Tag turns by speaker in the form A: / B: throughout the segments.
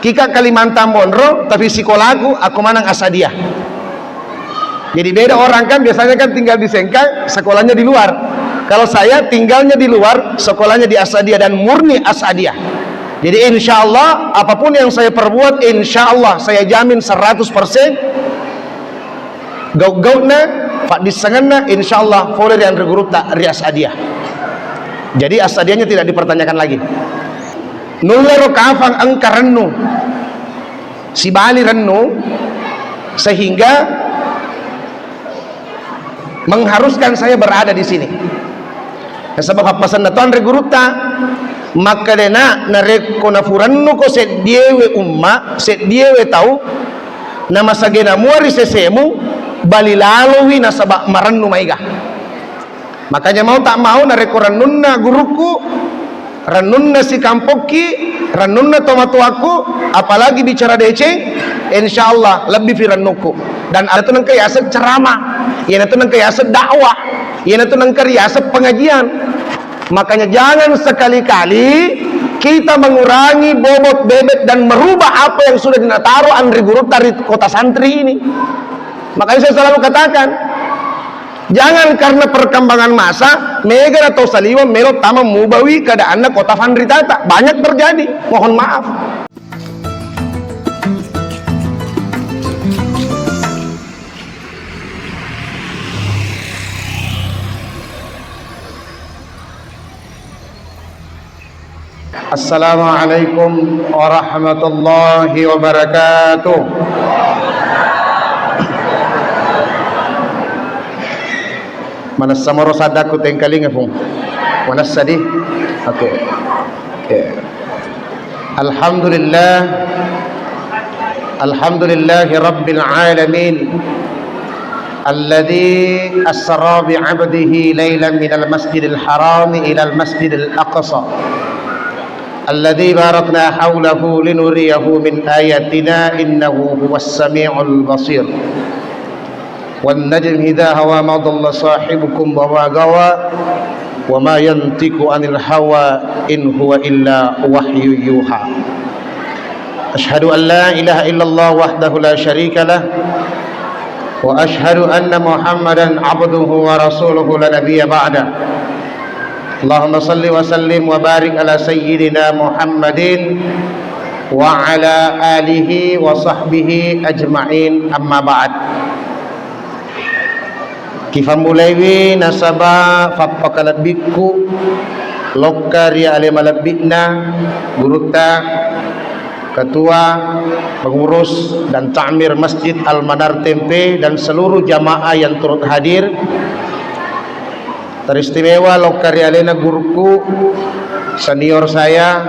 A: Kika Kalimantan Monro, tapi sekolahku aku manang Asadia. Jadi beda orang kan, biasanya kan tinggal di Sengkang, sekolahnya di luar. Kalau saya tinggalnya di luar, sekolahnya di Asadia dan murni Asadia. Jadi insya Allah apapun yang saya perbuat, insya Allah saya jamin 100%. Gaut-gautna, Pak disengenna, insya Allah boleh yang guru tak ri Asadia. Jadi Asadianya tidak dipertanyakan lagi. Nulero kafang engka rennu, si Bali rennu, sehingga mengharuskan saya berada di sini. Sebab hapasan natuan reguruta, maka dena nareko nafurannu ko set diewe umma, set diewe tahu, nama sagena muari sesemu, Bali lalui nasabak marannu maiga. Makanya mau tak mau nareko rannunna guruku, rannunna si kampoki, rannunna tomatuaku, apalagi bicara deceng, insya Allah lebih firannuku. Dan ada tuh nangka yasek ceramah, yana tuh nangka yasek dakwah, yana tuh nangka yasek pengajian. Makanya jangan sekali-kali kita mengurangi bobot bebek dan merubah apa yang sudah dinataruh andri guru dari kota santri ini. Makanya saya selalu katakan, jangan karena perkembangan masa Mega atau Saliwa melot tama mubawi keadaan kota Fandri Tata. Banyak terjadi, mohon maaf. Assalamualaikum warahmatullahi wabarakatuh. Mana samaro sadaku tengkaling afung. Mana sedih? Oke. Alhamdulillahi rabbil alamin. Alladhi asra bi 'abdihi lailan minal masjidil haram ila al masjidil aqsa. الذي باركنا حوله لنريه من آياتنا إنه هو السميع البصير والنجم إذا هوى ما ضل صاحبكم وما غوى وما ينطق عن الهوى إن هو إلا وحي يوحى أشهد أن لا إله إلا الله وحده لا شريك له وأشهد أن محمدا عبده ورسوله لا نبي بعده اللهم صل وسلم وبارك على سيدنا محمد وعلى آله وصحبه أجمعين أما بعد. Kifamulaiwi nasaba fapakalat bikku lokari alimalabikna guruta ketua pengurus dan ta'mir Masjid Al-Manar Tempe dan seluruh jamaah yang turut hadir. Teristimewa lokari alena guruku senior saya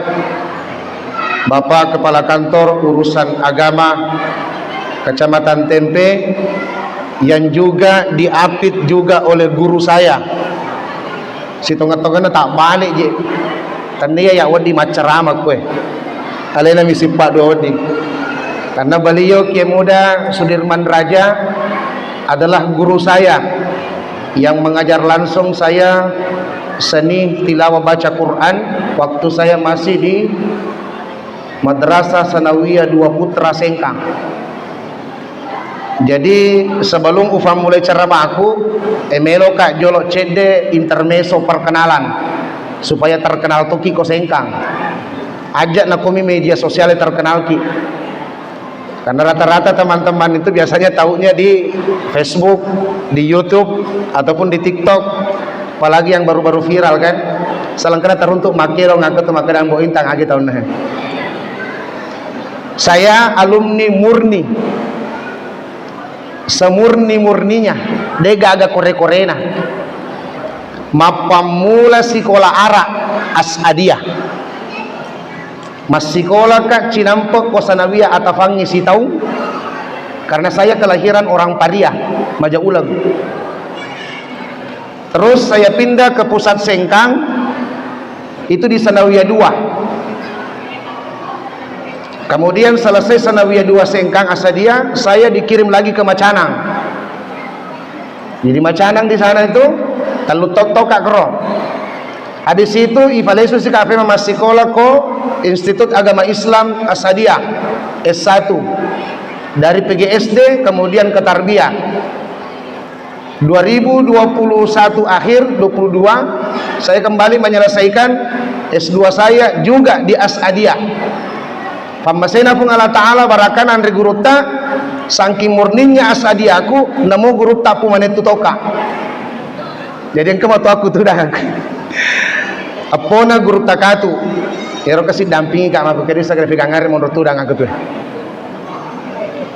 A: Bapak Kepala Kantor Urusan Agama Kecamatan Tempe yang juga diapit juga oleh guru saya si tonga-tongana tak balik je tania ya wadi macerama kue alena misi Pak dua wadi karena beliau Kiai Muda Sudirman Raja adalah guru saya yang mengajar langsung saya seni tilawah baca Quran waktu saya masih di Madrasah Sanawiyah Dua Putra Sengkang. Jadi sebelum Ufam mulai ceramah aku emelo kak jolok cede intermeso perkenalan supaya terkenal tuh Kiko Sengkang ajak nakumi media sosial terkenal ki karena rata-rata teman-teman itu biasanya tahunya di Facebook, di YouTube ataupun di TikTok, apalagi yang baru-baru viral kan. Selangkana teruntuk makero ngaku tuh makadang bo intang agi tahun nah. Saya alumni murni, semurni-murninya, dega agak kore-korena. Mapamula sekolah Ara Asadiyah. Mas sekolah kak Cinampek Kosanawiyah Atafangi si tahu karena saya kelahiran orang Pariah Majaulag. Terus saya pindah ke pusat Sengkang itu di Sanawiyah 2. Kemudian selesai Sanawiyah 2 Sengkang Asadia, saya dikirim lagi ke Macanang. Jadi Macanang di sana itu kalau tok kak kro Habis itu ifalesu si kafe masih sekolah ko Institut Agama Islam Asadiyah S1 dari PGSD kemudian ke Tarbiyah. 2021 akhir 22 saya kembali menyelesaikan S2 saya juga di Asadiyah. Pamasena pun Allah Ta'ala barakan andri gurutta saking murninya Asadiyahku namo gurutta pu manetu toka. Jadi yang kematu aku tuh dah apona gurutta katu ero kasih dampingi kak maku kedi sakre fikangare menurut tudang aku tuh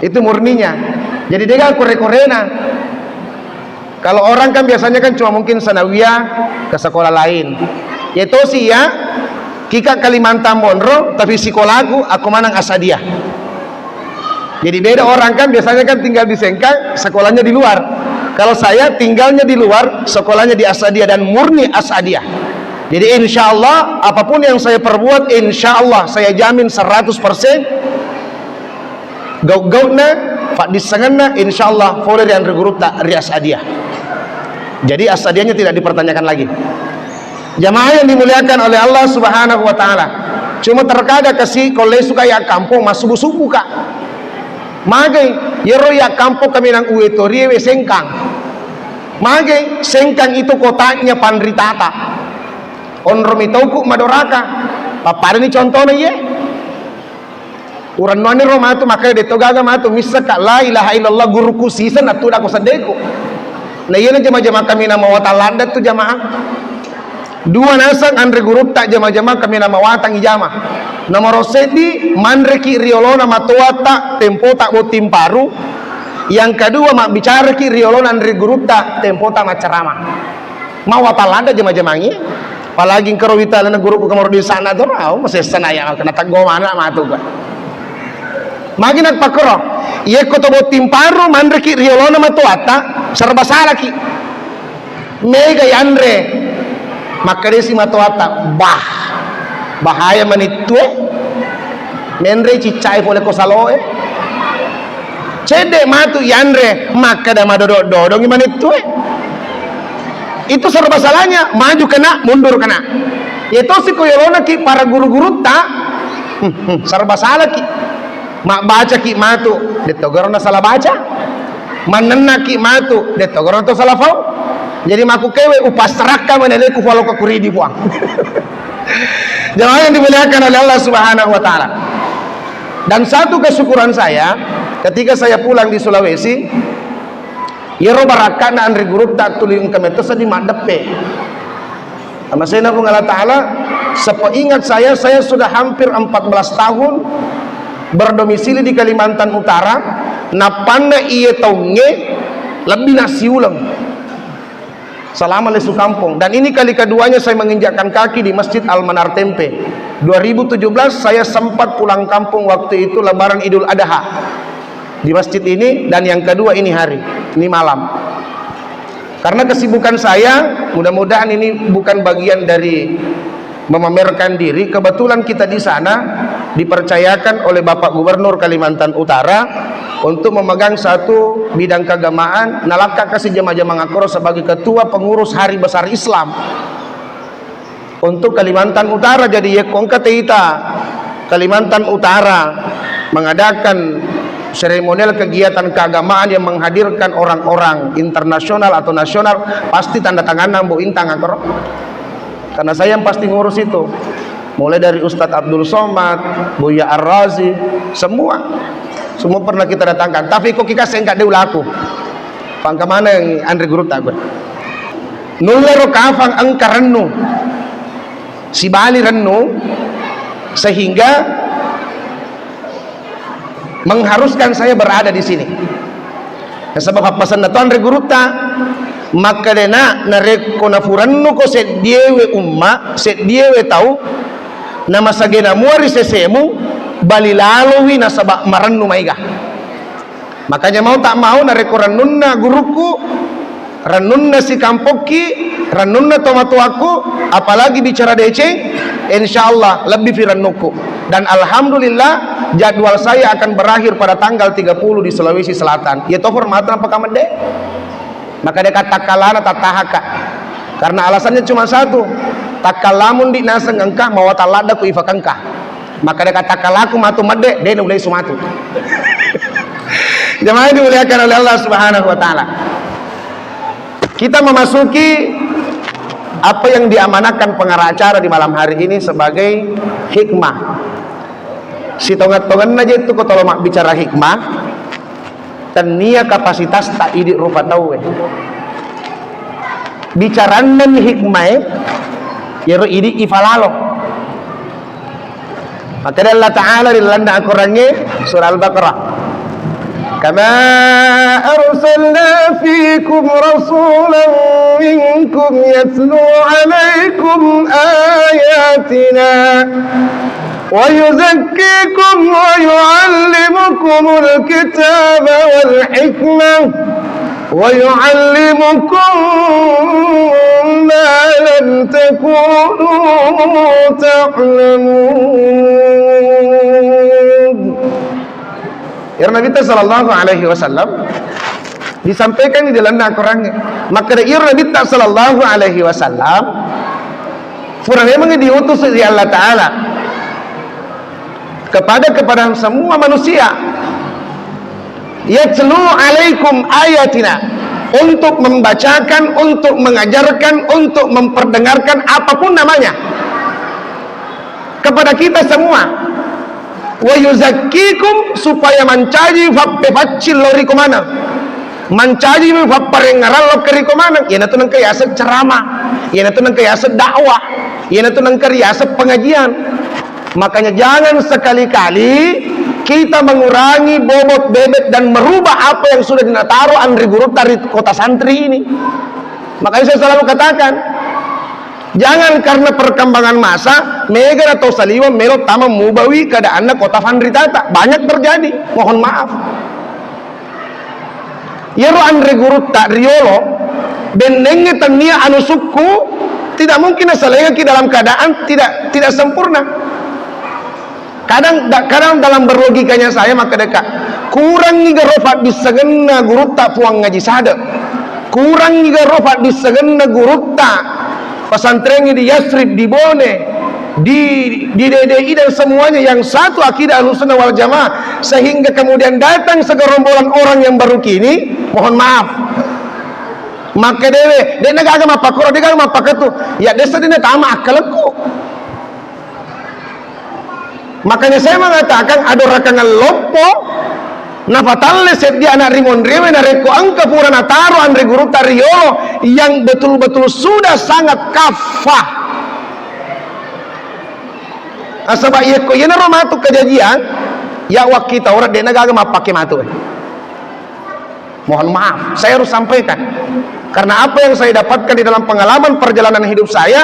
A: itu murninya. Jadi dia kore-korena. Kalau orang kan biasanya kan cuma mungkin sanawiyah ke sekolah lain. Yaitu sih ya, kika Kalimantan Monro, tapi sekolahku aku manang Asadiyah. Jadi beda orang kan biasanya kan tinggal di Sengkang, sekolahnya di luar. Kalau saya tinggalnya di luar, sekolahnya di Asadiyah dan murni Asadiyah. Jadi insya Allah apapun yang saya perbuat, insya Allah saya jamin 100%. Gaut-gautna, Pak disengenna, insya Allah folder yang regurut tak rias Asadiyah. Jadi Asadiyahnya tidak dipertanyakan lagi. Jamaah yang dimuliakan oleh Allah Subhanahu Wa Taala. Cuma terkadang kasih kalau suka ya kampung masuk subuh kak. Magai yero ya kampung kami nang uetori we Sengkang. Magai Sengkang itu kotanya Pandritata. Onromitauku Madoraka. Papada ni contohnya ye. Uran noni Roma tu makanya detogaga matu misaka la ilaha illallah guruku sisa natu aku sadeku. Nah iya jamaah-jamaah kami nama watalandat tu jamaah. Dua nasang andre guru tak jamaah-jamaah kami nama watang ijamah. Nama Rosedi mandreki riolo nama tuata tempo tak botim paru. Yang kedua mak bicara ki riolo andre guru tak tempo tak macerama. Mau watalanda jamaah-jamaah ini. Apalagi kalau kita lana guru ku kamar di sana tu, masih sana yang kena tanggo mana matu gua. Magi nagpakro iye ko to botim paru mandre ki riolo na matuata serba salah ki mega yandre makaresi matuata bahaya manitue mendre cicai pole ko saloe cede matu yandre makada madododong manitue itu serba salahnya maju kena mundur kena itu si koyolona ki para guru-guru tak serba salah ki. Mak baca ki matu, detogorona salah baca. Manenna ki matu, detogorona to salah fau. Jadi maku kewe upas seraka meneleku walau kekuridi buang. Jemaah yang dimuliakan oleh Allah Subhanahu Wa Taala. Dan satu kesyukuran saya, ketika saya pulang di Sulawesi, yero barakana andri guru tak tuling kemeto di madepe. Sama saya pun Allah Taala, sepeingat saya sudah hampir 14 tahun berdomisili di Kalimantan Utara. Napanda iye taunge lebih nasi ulang selama lesu kampung. Dan ini kali keduanya saya menginjakkan kaki di Masjid Al-Manar Tempe. 2017 saya sempat pulang kampung waktu itu Lebaran Idul Adha di masjid ini, dan yang kedua ini hari ini malam. Karena kesibukan saya, mudah-mudahan ini bukan bagian dari memamerkan diri. Kebetulan kita di sana dipercayakan oleh Bapak Gubernur Kalimantan Utara untuk memegang satu bidang keagamaan. Nalaka kasih jamaah-jamaah ngakoro sebagai ketua pengurus Hari Besar Islam untuk Kalimantan Utara. Jadi yekongka teita Kalimantan Utara mengadakan seremonial kegiatan keagamaan yang menghadirkan orang-orang internasional atau nasional, pasti tanda tangan Bu Intang ngakoro. Karena saya yang pasti ngurus itu, mulai dari Ustadz Abdul Somad, Buya Ar-Razi, semua pernah kita datangkan. Tapi kok kita sengkat dia ulaku pangka mana yang Andre Guru tak gue nulero kafang angka rennu si Bali rennu, sehingga mengharuskan saya berada di sini. Sebab pasan na to Andre Guru tak maka dena nareko na furanno ko set diewe umma set diewe tau na masagena muari sesemu balilalowi na sabak marannu maiga. Makanya mau tak mau nareko ranunna guruku, ranunna si kampoki, ranunna tomatuaku, apalagi bicara deceng, insyaallah lebih firannuku. Dan alhamdulillah jadwal saya akan berakhir pada tanggal 30 di Sulawesi Selatan. Ya tohur matra pakamede. Maka dia kata kalana tatahaka. Karena alasannya cuma satu. takalamun di nasang engkah mau talada ku ifak engkah, maka dia kata kalaku matu made dia mulai sumatu. Jemaah dimuliakan oleh Allah Subhanahu wa taala. Kita memasuki apa yang diamanahkan pengarah acara di malam hari ini sebagai hikmah. Si tongat-tongan aja itu kalau mak bicara hikmah, tania kapasitas tak idik rupa tahu. Bicaraan dan hikmah, ya idik ifalalo. Maka Allah Taala di dalam Al-Qur'annya surah Al-Baqarah. Kama arsalna fiikum rasulan minkum yatlu alaikum ayatina wa yuzakkikum wa yuallimukumul kitaba wal hikmah wa yuallimukum ma lam takunu ta'lamun. Ya Nabi sallallahu alaihi wasallam disampaikan di dalam Al-Qur'an. Maka ya Nabi sallallahu alaihi wasallam furang memang diutus oleh Allah Taala kepada semua manusia. Yatlu alaikum ayatina, untuk membacakan, untuk mengajarkan, untuk memperdengarkan apapun namanya kepada kita semua. Wa yuzakkikum, supaya mencaji fappepacil lori komana, mencaji fapparengaral keri komana, yana tu nang kayasa ceramah, yana tu nang kayasa dakwah, yana tu nang kayasa pengajian. Makanya jangan sekali-kali kita mengurangi bobot bebek dan merubah apa yang sudah dinataruh andri guru dari kota santri ini. Makanya saya selalu katakan, jangan karena perkembangan masa Mega atau Saliwa melot tama mubawi keadaan kota Fandri Tata. Banyak terjadi, mohon maaf. Yero Andre Guru tak riolo benenge tania anu suku tidak mungkin selagi dalam keadaan tidak sempurna. Kadang dalam berlogikanya saya maka dekat kurang juga rofat di segenna guru tak puang ngaji sada, kurang juga rofat di segenna guru tak pesantren di Yasrib, di Bone, di DDI dan semuanya yang satu akidah Ahlussunnah wal Jamaah, sehingga kemudian datang segerombolan orang yang baru kini, mohon maaf, maka dia agama pakor, dia agama pakatu, ya desa dia tama akalku. Makanya saya mengatakan ada rakangan lopo nafatalle sedia anak rimon rewe nareko angka pura nataro andre guru tariolo yang betul-betul sudah sangat kafah. Asaba iya ko yana romatu kejadian ya wakita orang dia naga agama pakai matu. Mohon maaf, saya harus sampaikan karena apa yang saya dapatkan di dalam pengalaman perjalanan hidup saya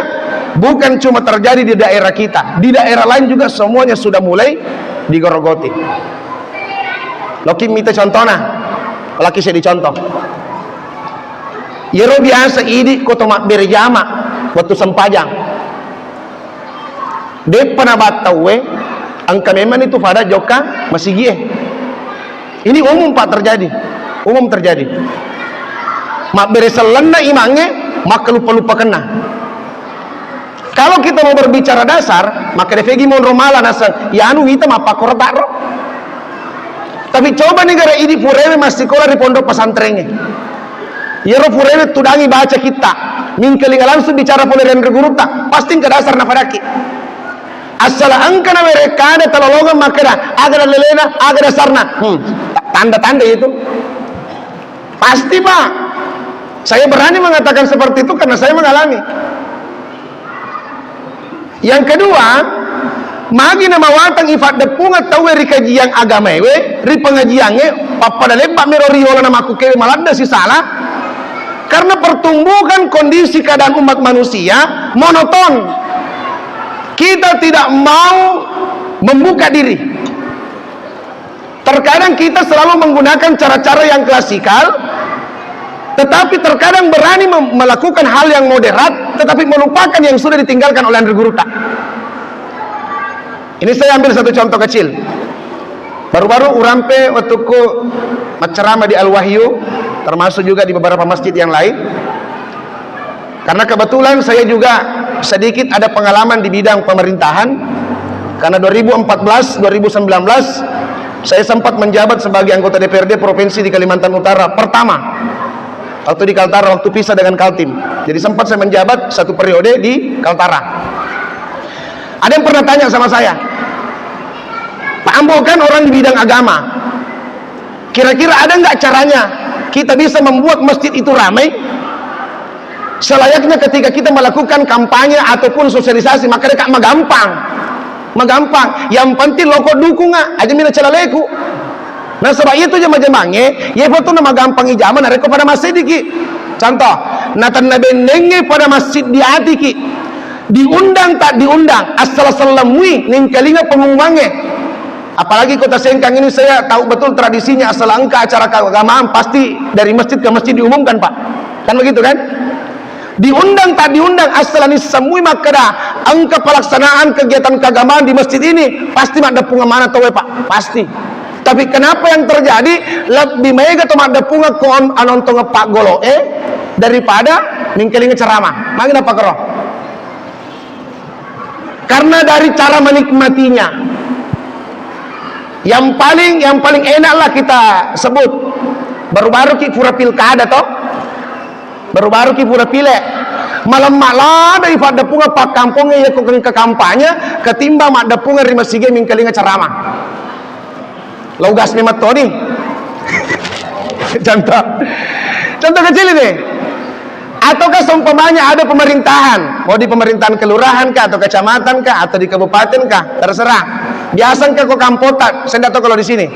A: bukan cuma terjadi di daerah kita, di daerah lain juga semuanya sudah mulai digorogoti. Loki minta contohnya, laki saya dicontoh. Yero biasa idi kotomak berjama waktu sempajang. Dia pernah batawe, angka memang itu pada joka masih gie. Ini umum pak terjadi, umum terjadi. Mak bereselena imangnya, mak lupa kena. Kalau kita mau berbicara dasar, maka defegi mau romala nasar, ya anu kita mapa kortak roh. Tapi coba negara ini purewe masih sekolah di pondok pesantrennya. Ya roh purewe tudangi baca kita, mingkeling langsung bicara poleren guru tak, pasti ke dasar nafadaki. Asal angka na mereka ada telolongan makanya agar lelena, agar dasarna, tanda-tanda itu, pasti pak. Saya berani mengatakan seperti itu karena saya mengalami. Yang kedua, magi nama watang ifat depunga tahu ri kajian agama ri pengajiannya papada lepak meroriola nama aku kewe malanda si salah karena pertumbuhan kondisi keadaan umat manusia monoton. Kita tidak mau membuka diri. Terkadang kita selalu menggunakan cara-cara yang klasikal, tetapi terkadang berani melakukan hal yang moderat tetapi melupakan yang sudah ditinggalkan oleh Andri Guruta. Ini saya ambil satu contoh kecil. Baru-baru urampe waktu ku ceramah di Al-Wahyu, termasuk juga di beberapa masjid yang lain. Karena kebetulan saya juga sedikit ada pengalaman di bidang pemerintahan, karena 2014-2019 saya sempat menjabat sebagai anggota DPRD Provinsi di Kalimantan Utara pertama, waktu di Kaltara, waktu pisah dengan Kaltim. Jadi sempat saya menjabat satu periode di Kaltara. Ada yang pernah tanya sama saya, Pak Ambo kan orang di bidang agama, kira-kira ada nggak caranya kita bisa membuat masjid itu ramai selayaknya ketika kita melakukan kampanye ataupun sosialisasi? Maka dekat magampang, yang penting loko dukungan aja mina calaleku. Nah sebab itu jemaah-jemaahnya ya foto nama gampang ijaman ada pada masjid iki. Contoh natan nabendenge pada masjid di atiki, diundang tak diundang asal salamui ning kalinga pengumumannya. Apalagi Kota Sengkang ini saya tahu betul tradisinya, asal angka acara keagamaan pasti dari masjid ke masjid diumumkan, Pak. Kan begitu kan? Diundang tak diundang asal ini semua makada angka pelaksanaan kegiatan keagamaan di masjid ini pasti ada punga mana tahu Pak? Pasti. Tapi kenapa yang terjadi lebih mega atau ada punga kon anontong Pak Golo daripada ningkeling ceramah? Mangin apa kero? Karena dari cara menikmatinya. Yang paling enaklah kita sebut baru-baru ki pura pilkada toh, baru-baru ki pura pilek, malam-malam daripada punga pak kampungnya ya ke kampanye ketimbang mak punga rima sige mingkelinga ceramah laugas memang toni. contoh kecil ini. Ataukah seumpamanya ada pemerintahan, mau di pemerintahan kelurahan kah, atau kecamatan kah, atau di kabupaten kah, terserah. Biasa kok kampotat, saya tidak tahu kalau di sini.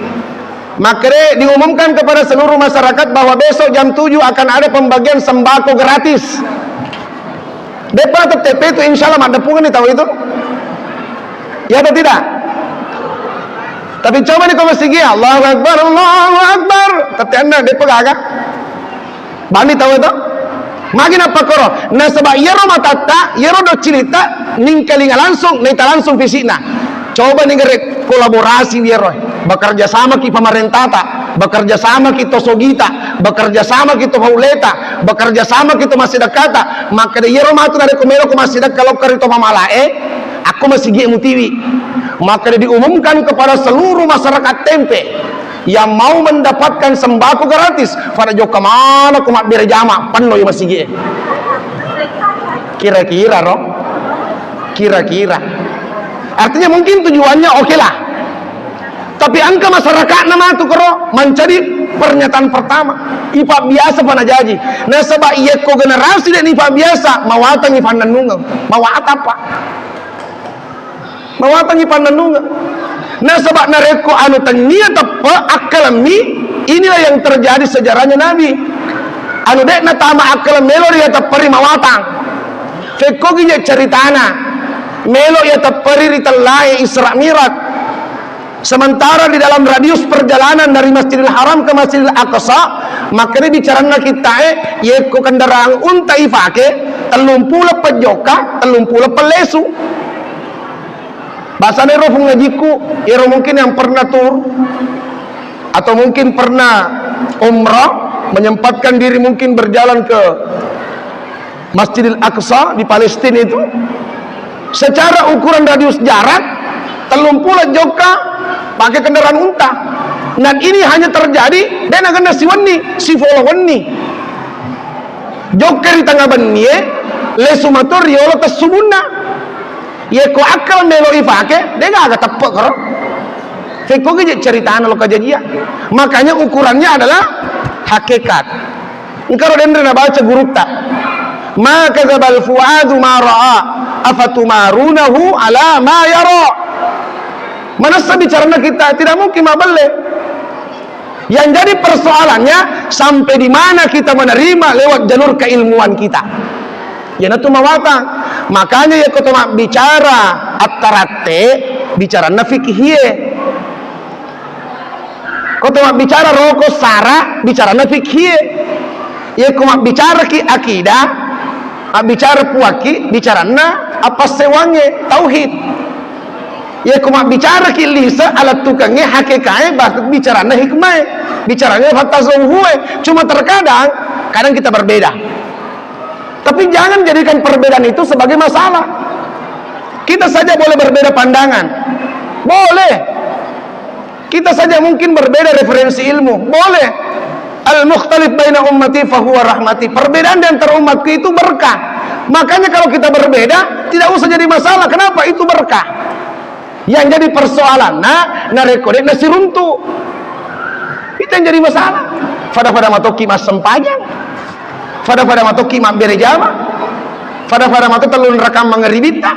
A: Maka diumumkan kepada seluruh masyarakat bahwa besok jam 7 akan ada pembagian sembako gratis. Depan atau TP itu insya Allah ada pungan nih, tahu itu? Ya atau tidak? Tapi coba nih kau masih gila, Allahu Akbar. Tapi anda depan agak bani tahu itu? Magin apa koro? Nah sebab yero matata, yero do cilita, ningkalinga langsung, nita langsung fisikna. Coba nih kolaborasi yero, bekerja sama ki pemerintah, bekerja sama ki tosogita, bekerja sama ki pauleta, bekerja sama ki masih dekata. Maka de yero matu dari komero ko masih dekat kalau kerito mamalae, aku masih gie mutiwi. Maka diumumkan kepada seluruh masyarakat Tempe yang mau mendapatkan sembako gratis pada jok kemana kumat biar jama penuh ya masih gie. Kira-kira roh, kira-kira artinya mungkin tujuannya oke lah, tapi angka masyarakat nama tu kero mencari pernyataan pertama ipa biasa pana jaji. Nah sebab iya ko generasi dan ipa biasa mawatan ipan nunga mawat apa mawatan ipan nunga. Nah sebab nareko anu tania tepa akalami, inilah yang terjadi sejarahnya Nabi. Anu dek na tama akal melo dia teperi mawatang. Fekogi je ceritana. Melo ya teperi ritalai Isra Mi'raj. Sementara di dalam radius perjalanan dari Masjidil Haram ke Masjidil Aqsa, maka ini bicarana kita yeko kendaraan unta ifake, telumpula pejoka, telumpula pelesu. Bahasa nero ngajiku, iro mungkin yang pernah tur atau mungkin pernah umrah, menyempatkan diri mungkin berjalan ke Masjidil Aqsa di Palestina itu, secara ukuran radius jarak telumpula joka pakai kendaraan unta. Dan ini hanya terjadi dan akan si followeni joka di tengah benie lesumatur riolo tasubuna. Ya ko akal melo ifake dia gak tepak karo feko ge ceritaan lo kejadian. Makanya ukurannya adalah hakikat. Engkau dendre na baca guru tak maka zabal fuadu ma ra'a afatumarunahu ala ma yara. Mana bicaranya kita tidak mungkin mabelle. Yang jadi persoalannya sampai di mana kita menerima lewat jalur keilmuan kita. Ya natu mawata. Makanya ya kau bicara at-tarate, bicara nafikhiye. Kau bicara rokok sara, bicara nafikhiye. Ya kau bicara ki akidah, bicara puaki, bicara na apa sewange tauhid. Ya kau bicara ki lisa alat tukangnya hakikatnya bahkan bicara na hikmah, bicaranya fatazawuhe. Cuma terkadang kita berbeda. Tapi jangan jadikan perbedaan itu sebagai masalah. Kita saja boleh berbeda pandangan, boleh. Kita saja mungkin berbeda referensi ilmu, boleh. Al-mukhtalif baina ummati fahuwa rahmati. Perbedaan di antara umatku itu berkah. Makanya kalau kita berbeda, tidak usah jadi masalah. Kenapa? Itu berkah. Yang jadi persoalan, nah rekodek nasi runtuh. Itu yang jadi masalah. Fada-fada matoki mas sempajang, fada-fada matoki mak berejama, fada-fada matoki telun rekam mengeribita.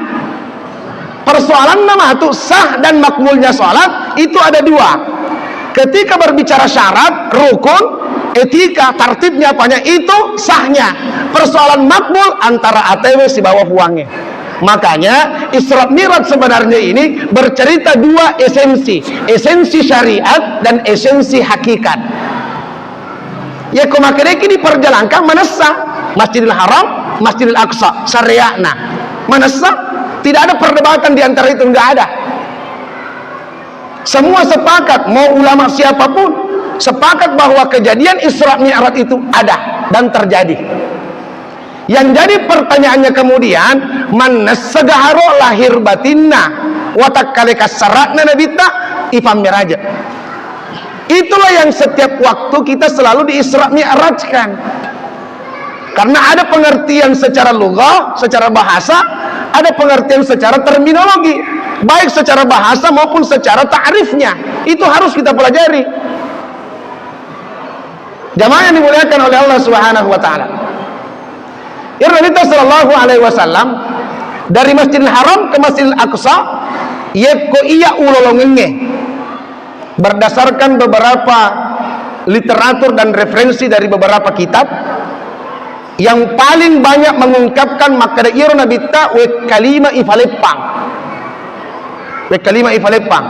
A: Persoalan nama itu sah dan makbulnya sholat itu ada dua. Ketika berbicara syarat, rukun, etika, tertibnya apanya, itu sahnya. Persoalan makbul antara ATW si bawah uangnya. Makanya Isra Mi'raj sebenarnya ini bercerita dua esensi, esensi syariat dan esensi hakikat. Ya kumakereki diperjalankan manasa Masjidil Haram, Masjidil Aqsa, syariatna. Manasa tidak ada perdebatan di antara itu, enggak ada. Semua sepakat, mau ulama siapapun sepakat bahwa kejadian Isra Mi'raj itu ada dan terjadi. Yang jadi pertanyaannya kemudian, man nasagaharo lahir batinna watakkalika saratna nabita ifam miraja. Itulah yang setiap waktu kita selalu di Isra Mi'rajkan. Karena ada pengertian secara lugah, secara bahasa, ada pengertian secara terminologi, baik secara bahasa maupun secara ta'rifnya. Itu harus kita pelajari. Jamaah yang dimuliakan oleh Allah Subhanahu wa taala. Nabi sallallahu alaihi wasallam dari Masjidil Haram ke Masjidil Aqsa yeko iya ulolongenge berdasarkan beberapa literatur dan referensi dari beberapa kitab. Yang paling banyak mengungkapkan makna iro Nabi ta we kalima ifalepang. We kalima ifalepang.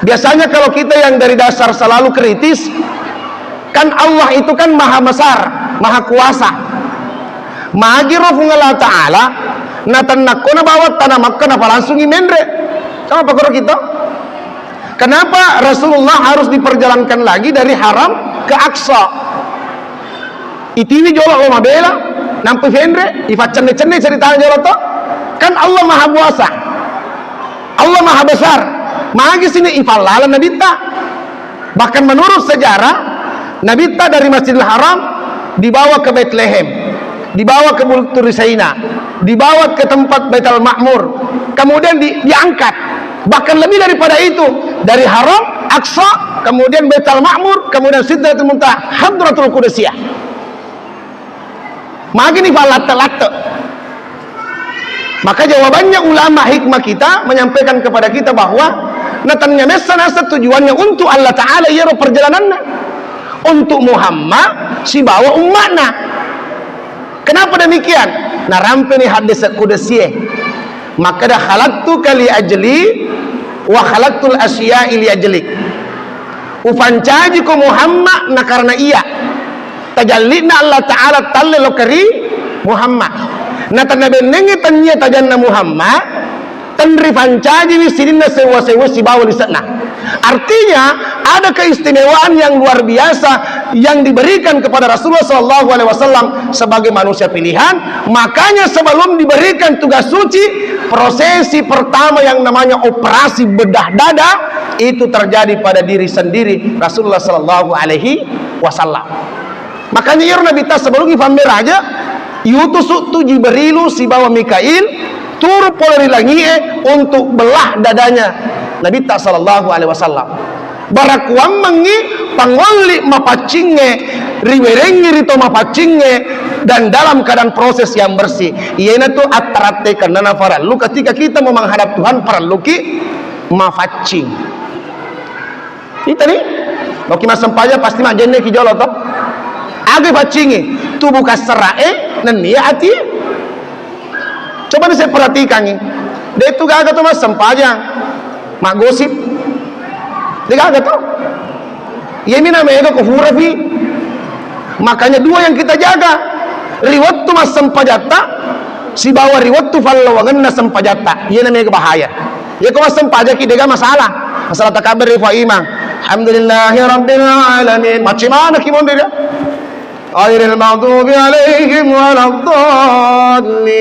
A: Biasanya kalau kita yang dari dasar selalu kritis, kan Allah itu kan maha besar, maha kuasa. Magirofu Allah Ta'ala natan nakona bawa tanah Makkah napa langsung imendre. Sama apa kita? Kenapa Rasulullah harus diperjalankan lagi dari Haram ke Aqsa? Itiwi jolok lo mabela nampi fendre ifacenne cerita jolok to. Kan Allah maha kuasa, Allah maha besar. Magi sini ifalala Nabi ta. Bahkan menurut sejarah Nabi ta dari Masjidil Haram dibawa ke Bethlehem, dibawa ke Bukit Saina, dibawa ke tempat Baitul Ma'mur, kemudian diangkat. Bahkan lebih daripada itu, dari Haram, Aqsa, kemudian Baitul Ma'mur, kemudian Sidratul Muntaha, Hadratul Qudusiyah. Magini falata-lata. Maka jawabannya ulama hikmah kita menyampaikan kepada kita bahwa natanya nasa tujuannya untuk Allah Ta'ala yaro perjalanannya, untuk Muhammad si bawa umatnya. Kenapa demikian? Nah rampe ni hadis qudusiyah. Maka dah khalaqtu kali ajli wa khalaqtul asya'i li ajlik. Ufancaji ko Muhammad na karena iya. Tajallina Allah Ta'ala talle lokari Muhammad. Na tanabenenge tanya tajanna Muhammad tanri fancaji wisidinna sewa-sewa si bawa di sana. Artinya ada keistimewaan yang luar biasa yang diberikan kepada Rasulullah SAW sebagai manusia pilihan. Makanya sebelum diberikan tugas suci, prosesi pertama yang namanya operasi bedah dada itu terjadi pada diri sendiri Rasulullah SAW. Makanya ya Nabi ta sebelum ifamir aja yutusuk tu Jibrilu si bawa Mikail turu poleri langie untuk belah dadanya Nabi ta sallallahu alaihi wasallam. Barakuam mengi pangoli mapacinge riwerengi rito mapacinge dan dalam keadaan proses yang bersih. Iena tu atrate karena farallu ketika kita mau menghadap Tuhan perlu ki mafacing. Itu nih. Loki masampaya pasti mak jenne ki jolo to. Age bacingi tubuh kasrae nan niati. Coba nih saya perhatikan nih. Dia itu gak tuh mas sempajang mak gosip. Dia gak tuh. Ya ini namanya kufurafi. Makanya dua yang kita jaga. Riwat tu mas sempajata. Si bawa riwat tu fallawangan na sempajata. Ia namanya bahaya. Ya kau mas sempajaki dia gak masalah. Masalah takabir rifa imang. Alhamdulillahi rabbil alamin. Macam mana kimon dia? ghairil maghdubi alaihim waladdallin.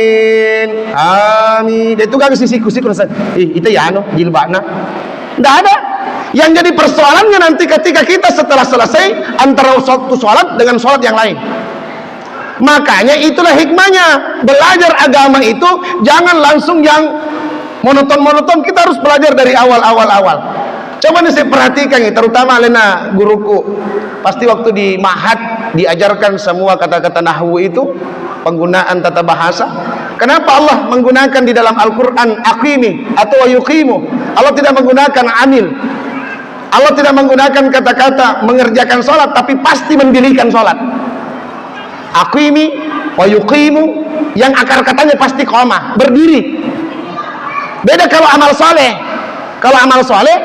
A: Amin. Itu kan siku-siku itu ya jilbabna. Enggak ada. Yang jadi persoalannya nanti ketika kita setelah selesai antara satu sholat dengan sholat yang lain. Makanya itulah hikmahnya belajar agama itu, jangan langsung yang monoton-monoton. Kita harus belajar dari awal-awal. Coba nih saya perhatikan nih, terutama Lena guruku, pasti waktu di Ma'had diajarkan semua kata-kata nahwu itu, penggunaan tata bahasa. Kenapa Allah menggunakan di dalam Al-Quran aqimi atau yuqimu? Allah tidak menggunakan amil. Allah tidak menggunakan kata-kata mengerjakan sholat, tapi pasti mendirikan sholat. Aqimi wa yuqimu, yang akar katanya pasti koma, berdiri. Beda kalau amal soleh. Kalau amal soleh,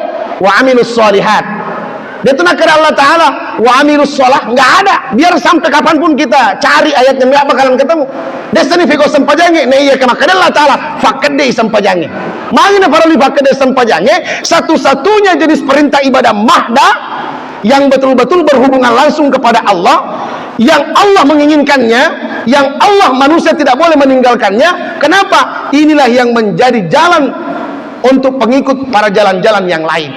A: wa amilus solihat. Dia itu nakir Allah Ta'ala, wa amilus sholah, nggak ada. Biar sampai kapanpun kita cari ayatnya, nggak bakalan ketemu. Desani fiko sempajange, ne iya kemakanya Allah Ta'ala, fakadeh sempajange. Mangina parali fakadeh sempajange, satu-satunya jenis perintah ibadah mahda, yang betul-betul berhubungan langsung kepada Allah, yang Allah menginginkannya, yang Allah manusia tidak boleh meninggalkannya. Kenapa? Inilah yang menjadi jalan untuk pengikut para jalan-jalan yang lain.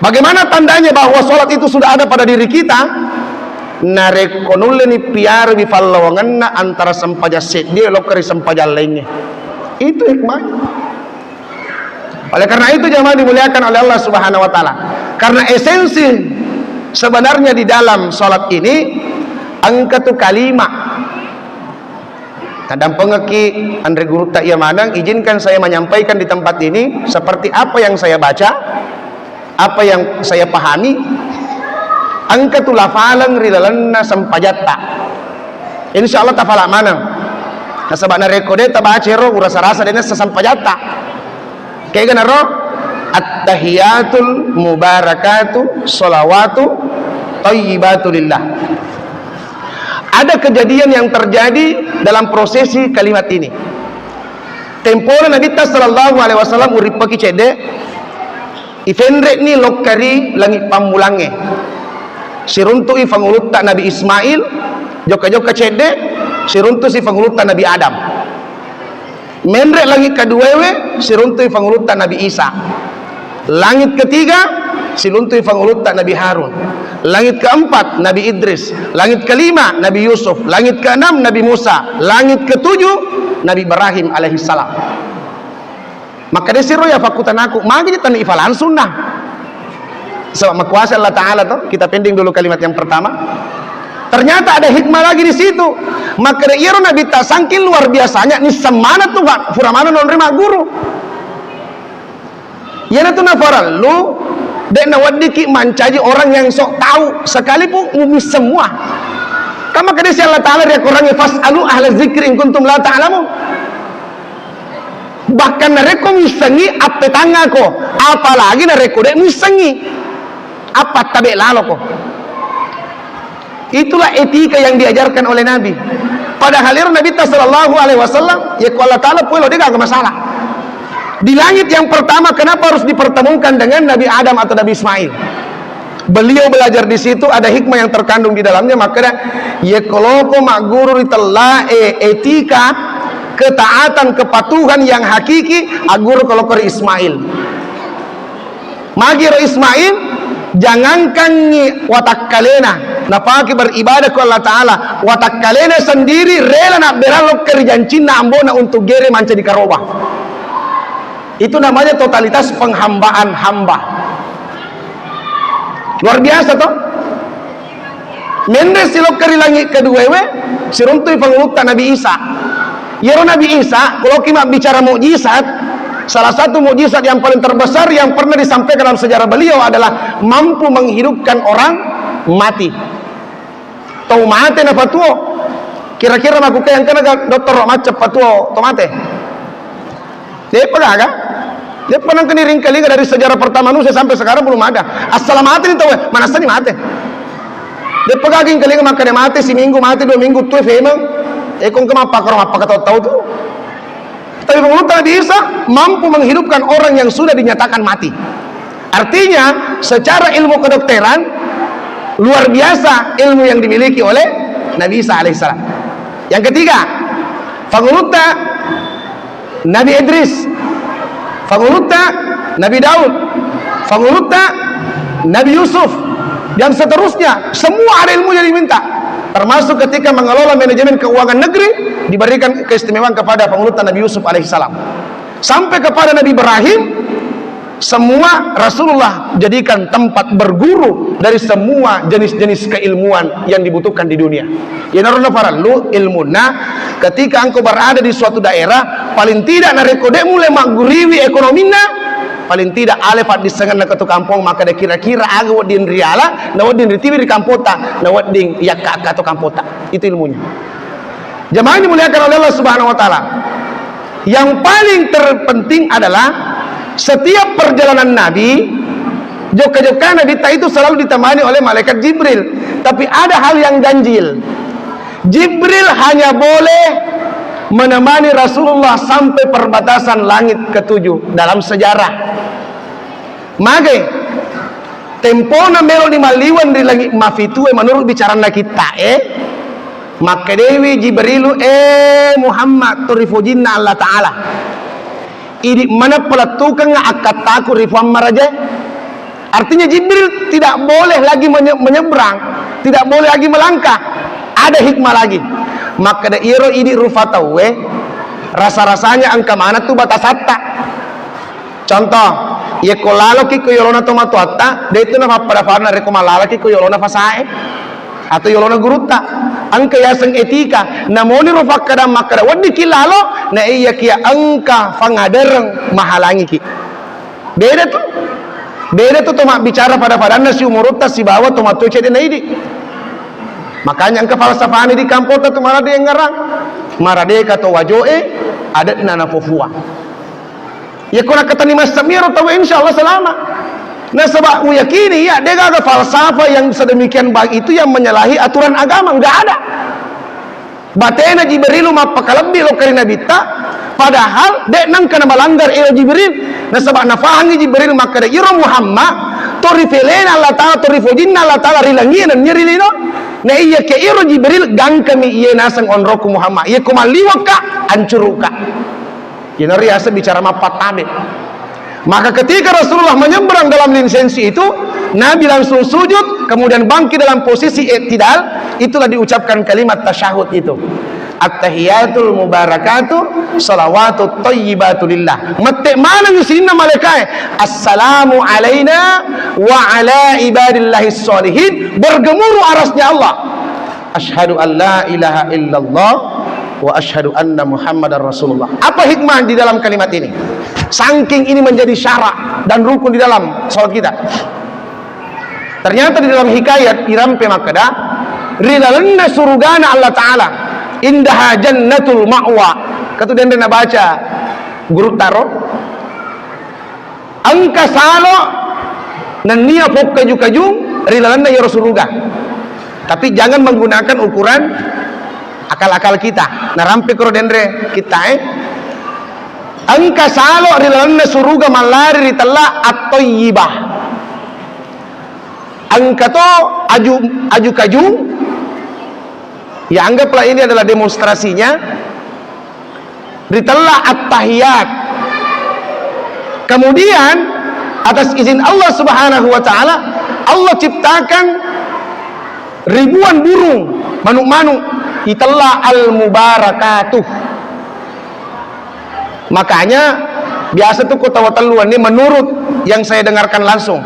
A: Bagaimana tandanya bahwa sholat itu sudah ada pada diri kita? Narekonuleni piar bifallawanganna antara sempaja set dia lokari sempaja lainnya. Itu hikmahnya. Oleh karena itu jemaah dimuliakan oleh Allah Subhanahu wa taala. Karena esensi sebenarnya di dalam sholat ini angkatu kalimat. Kadang pengeki Andre Guru tak ia manang, izinkan saya menyampaikan di tempat ini seperti apa yang saya baca, apa yang saya pahami. Angkatu lafalan ridalanna sampajatta. Insyaallah tafala manang. Nasabana rekode tabacero urasa-rasa dene sampajatta. Kayak gana roh at-tahiyatul mubarakatu sholawatu thayyibatu lillah. Ada kejadian yang terjadi dalam prosesi kalimat ini. Tempora Nabi sallallahu alaihi wasallam urip pagi cede ifendre ni lokari langit pamulange. Siruntu ifangulutta Nabi Ismail joka-joka cede siruntu si fangulutta Nabi Adam. Menrek langit keduawe siruntu ifangulutta Nabi Isa. Langit ketiga siluntui fangulutta Nabi Harun. Langit keempat Nabi Idris. Langit kelima Nabi Yusuf. Langit keenam Nabi Musa. Langit ketujuh Nabi Ibrahim alaihissalam. Maka desiru ya fakutan aku magi tan ifalan sunnah. Sebab makuasa Allah Ta'ala tuh. Kita pending dulu kalimat yang pertama. Ternyata ada hikmah lagi di situ. Maka dia Nabi tak sangkin luar biasanya ni semana tuh Pak furamana non rima guru. Ya itu nafaral lu dek nawadiki mancaji orang yang sok tahu sekalipun umis semua. Kama kadesi Allah Ta'ala dia kurangnya fas'alu ahla zikri in kuntum la ta'lamun. Bahkan nareko misangi apa tangako, apalagi nareko dek misangi apa tabe laloko. Itulah etika yang diajarkan oleh Nabi. Padahal Nabi sallallahu alaihi wasallam ya kalau Allah Ta'ala pulau dia enggak masalah. Di langit yang pertama kenapa harus dipertemukan dengan Nabi Adam atau Nabi Ismail? Beliau belajar di situ ada hikmah yang terkandung di dalamnya. Makanya ya kalau mak guru itelah etika ketaatan kepatuhan yang hakiki agur kalau ke Ismail. Magiro Ismail jangankan watakkalena napaki beribadah ke Allah Ta'ala watakkalena sendiri rela nak beralok kerjaan Cina ambona untuk gere manca di karobah. Itu namanya totalitas penghambaan hamba. Luar biasa toh. Mendes silok kari langit kedua siruntui pengulukta Nabi Isa. Yero Nabi Isa kalau kita bicara mukjizat, salah satu mukjizat yang paling terbesar yang pernah disampaikan dalam sejarah beliau adalah mampu menghidupkan orang mati. Tahu mati na patuo? Kira-kira aku kayak kena dokter macam patuo tomate. Dia pernah kan? Dia pernah keniring kali dari sejarah pertama manusia sampai sekarang belum ada. Assalamualaikum tahu mana sani mati. Dia pegaging kali maka dia mati si minggu mati 2 minggu tuh memang. Kong kemapa korong apa kata tahu tuh. Tapi menurut Nabi Isa mampu menghidupkan orang yang sudah dinyatakan mati. Artinya secara ilmu kedokteran luar biasa ilmu yang dimiliki oleh Nabi Isa alaihissalam. Yang ketiga, fanguluta Nabi Idris, fanguluta Nabi Daud, fanguluta Nabi Yusuf, dan seterusnya. Semua ada ilmu yang diminta, termasuk ketika mengelola manajemen keuangan negeri, diberikan keistimewaan kepada pengulutan Nabi Yusuf alaihissalam. Sampai kepada Nabi Ibrahim, semua Rasulullah jadikan tempat berguru dari semua jenis-jenis keilmuan yang dibutuhkan di dunia. Ya naruna farallu ilmuna, ketika engkau berada di suatu daerah, paling tidak nareko dek mulai maguriwi ekonomina, paling tidak alepat disengan nak tu kampung, maka dia kira-kira aga wadin riala, na wadin ritiwi di kampota, na wadin yakka atau kampota. Itu ilmunya. Jemaah ini dimuliakan oleh Allah Subhanahu wa taala. Yang paling terpenting adalah setiap perjalanan Nabi, joka-joka Nabi itu selalu ditemani oleh malaikat Jibril. Tapi ada hal yang ganjil. Jibril hanya boleh menemani Rasulullah sampai perbatasan langit ketujuh dalam sejarah. Mage tempona melo di maliwan di langit mafitu menurut bicara kita maka dewi Jibrilu Muhammad turifujinna Allah Ta'ala ini mana pelatukang akat taku rifam maraja. Artinya Jibril tidak boleh lagi menyeberang, tidak boleh lagi melangkah, ada hikmah lagi. Maka da iro ini rufatawe rasa-rasanya angka mana tuh batasatta. Contoh ya kolalo ki ko yolona tomato atta de itu nama pada farna reko malala ki ko yolona fasae atau yolona gurutta angka yaseng etika namoni rufak kadam makara wadi kilalo na iya kia angka fangadereng mahalangi ki beda tuh tomak bicara pada padana si umurutta si bawa tomato cede na idi. Makanya angka falsafah di kampota tuh marade yang ngarang marade kato wajoe adat nana fofua ya kuna katani masamiro tahu insyaallah selama. Nah sebab yakini ya dia gak ada falsafah yang sedemikian baik itu yang menyalahi aturan agama, enggak ada. Batena Jibril mah pakalebih lo karina bita padahal dek nang kana melanggar ila Jibril. Nah sebab nafahangi Jibril maka da ira Muhammad torifilena Allah taala torifujinna Allah taala rilangina nyirilino. Nah iya ke ira Jibril gang kami iya nasang onroku Muhammad iya kumaliwaka ancuruka. Ya nariasa bicara mapatabe. Maka ketika Rasulullah menyeberang dalam lisensi itu, Nabi langsung sujud, kemudian bangkit dalam posisi i'tidal, itulah diucapkan kalimat tasyahud itu. At-tahiyatul mubarakatuh, salawatut thayyibatulillah. Mate mana yusinna malaikat? Assalamu alaina wa ala ibadillahis sholihin. Bergemuruh arasnya Allah. Asyhadu an la ilaha illallah wa asyhadu anna Muhammadar Rasulullah. Apa hikmah di dalam kalimat ini? Saking ini menjadi syarat dan rukun di dalam salat kita. Ternyata di dalam hikayat irampe makada ridalanna surugana Allah Ta'ala indaha jannatul ma'wa. Katu dendena baca guru taro angka salo nania pok kaju-kaju ridalanna ya surga. Tapi jangan menggunakan ukuran akal-akal kita. Narampe karo dendre kita angka salo rilalanna suruga malari ritalla at-thayyibah. Angka to aju kaju ya anggaplah ini adalah demonstrasinya ritalla at-tahiyat. Kemudian atas izin Allah Subhanahu wa taala Allah ciptakan ribuan burung manuk-manuk italla al-mubarakatuh. Makanya biasa tuh kota wataluan ini menurut yang saya dengarkan langsung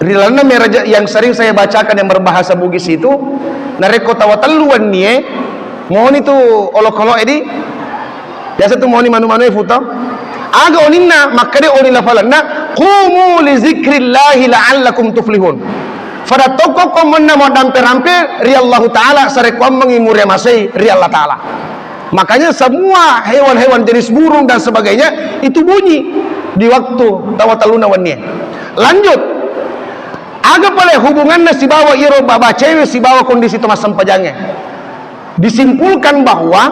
A: rilana meraja yang sering saya bacakan yang berbahasa Bugis itu nare kota wataluan nih mohon itu olok-olok ini biasa tuh mohon manu-manu foto aga oninna makade onila falanna qumu li zikrillahi la'allakum tuflihun pada toko komenna modam perampe riallahu ta'ala sarekwam mengimur masai riallahu ta'ala. Makanya semua hewan-hewan jenis burung dan sebagainya itu bunyi di waktu tawataluna wannya. Lanjut, agak boleh hubungannya si bawa iro baba cewek si bawa kondisi Thomas sempajangnya. Disimpulkan bahwa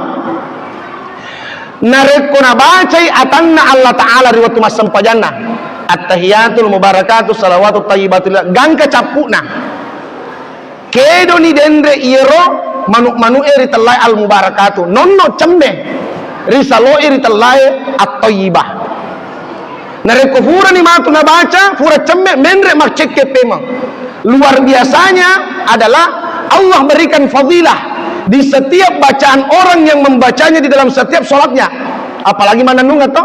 A: narekona bacai atanna Allah Ta'ala riwat Thomas sempajana at-tahiyatul mubarakatuh salawatut thayyibatulillah gang kecapuna kedo ni dendre iro manu eri telai al mubarakatu nonno cembe risalo eri telai at-thayyibah nareko fura ni matu na baca fura cembe menre mak cek pemang. Luar biasanya adalah Allah berikan fadilah di setiap bacaan orang yang membacanya di dalam setiap sholatnya, apalagi mananung atau